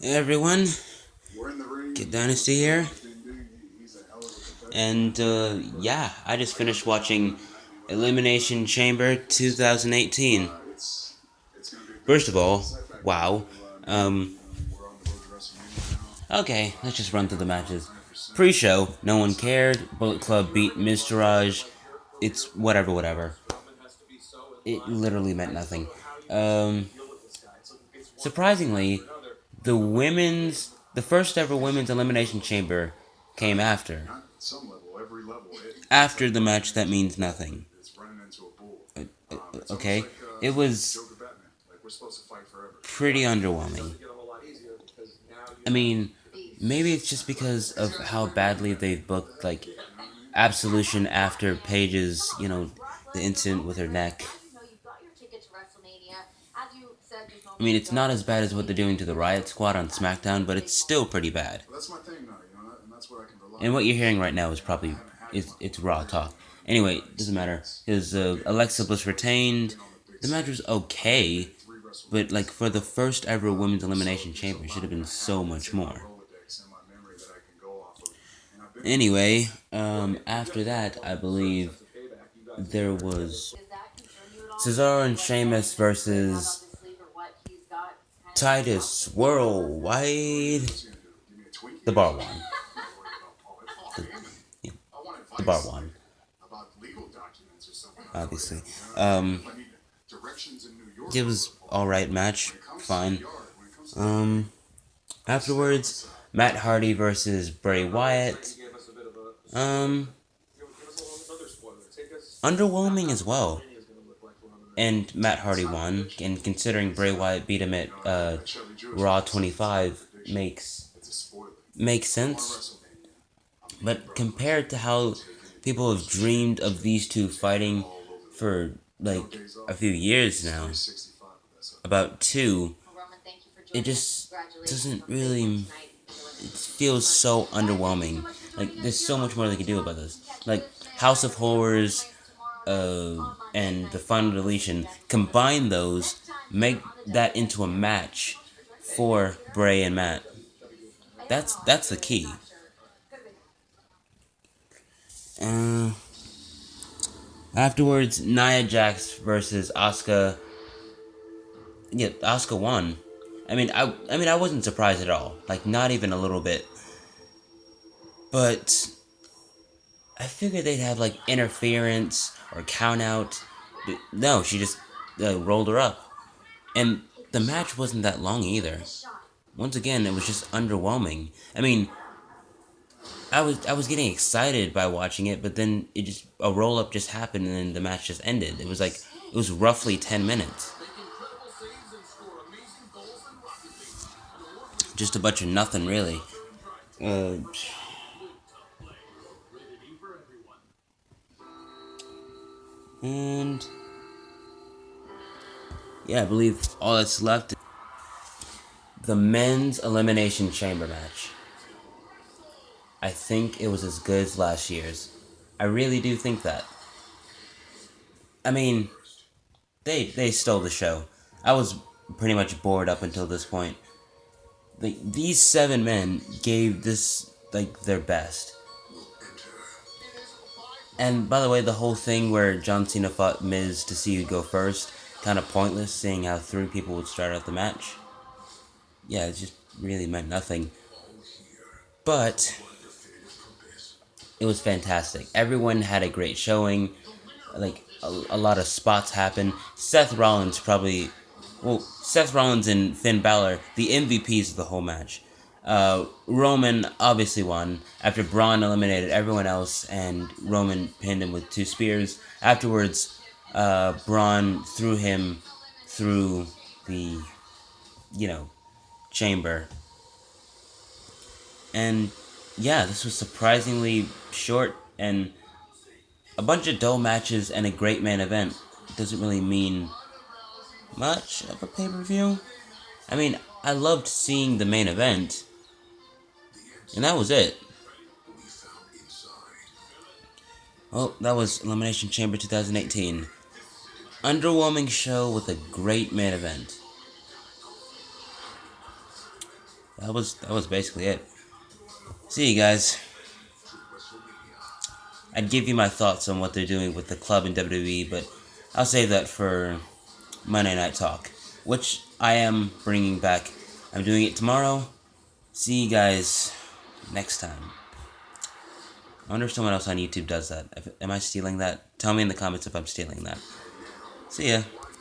Hey everyone, Kid Dynasty here, and yeah, I just finished watching Elimination Chamber 2018. First of all, wow. Um, okay, let's just run through the matches. Pre-show, no one cared. Bullet Club beat Mr. Raj. It's whatever, whatever. It literally meant nothing. Um, Surprisingly, the first ever women's elimination chamber came after. After the match that means nothing. Okay? It was pretty underwhelming. I mean, maybe it's just because of how badly they've booked, like, Absolution after Paige's, the incident with her neck. I mean, it's not as bad as what they're doing to the Riot Squad on SmackDown, but it's still pretty bad. And what you're hearing right now is probably it's raw talk. Anyway, doesn't matter. Because Alexa Bliss retained. The match was okay, but like for the first ever women's elimination chamber, it should have been so much more. Anyway, after that, I believe there was Cesaro and Sheamus versus Titus Worldwide. The bar won. The, yeah, the bar won. Obviously. It was alright match. Fine. Um, Afterwards, Matt Hardy versus Bray Wyatt. Um, Underwhelming as well. And Matt Hardy won, and considering Bray Wyatt beat him at Raw 25 makes sense. But compared to how people have dreamed of these two fighting for like a few years now, about two, it just doesn't really. It feels so underwhelming. Like there's so much more they could do about this. Like House of Horrors, and the Final Deletion, combine those, make that into a match for Bray and Matt. That's the key. Uh, Afterwards, Nia Jax versus Asuka. Yeah, Asuka won. I wasn't surprised at all. Like not even a little bit. But I figured they'd have like interference or count out. No, she just rolled her up. And the match wasn't that long either. Once again, it was just underwhelming. I mean, I was getting excited by watching it, but then a roll up just happened and then the match just ended. It was roughly 10 minutes. Just a bunch of nothing really. Uh, and yeah, I believe all that's left is the men's elimination chamber match. I think it was as good as last year's. I really do think that. I mean, they stole the show. I was pretty much bored up until this point. These seven men gave this like their best. And by the way, the whole thing where John Cena fought Miz to see who'd go first, kind of pointless, seeing how three people would start out the match. Yeah, it just really meant nothing. But it was fantastic. Everyone had a great showing. Like a lot of spots happened. Seth Rollins and Finn Balor, the MVPs of the whole match. Roman obviously won after Braun eliminated everyone else and Roman pinned him with two spears. Afterwards, Braun threw him through the, chamber. And yeah, this was surprisingly short and a bunch of dull matches and a great main event doesn't really mean much of a pay-per-view. I mean, I loved seeing the main event, and that was it. Well, that was Elimination Chamber 2018. Underwhelming show with a great main event. That was basically it. See you guys. I'd give you my thoughts on what they're doing with the club in WWE, but I'll save that for Monday Night Talk, which I am bringing back. I'm doing it tomorrow. See you guys next time. I wonder if someone else on YouTube does that. Am I stealing that? Tell me in the comments if I'm stealing that. See ya.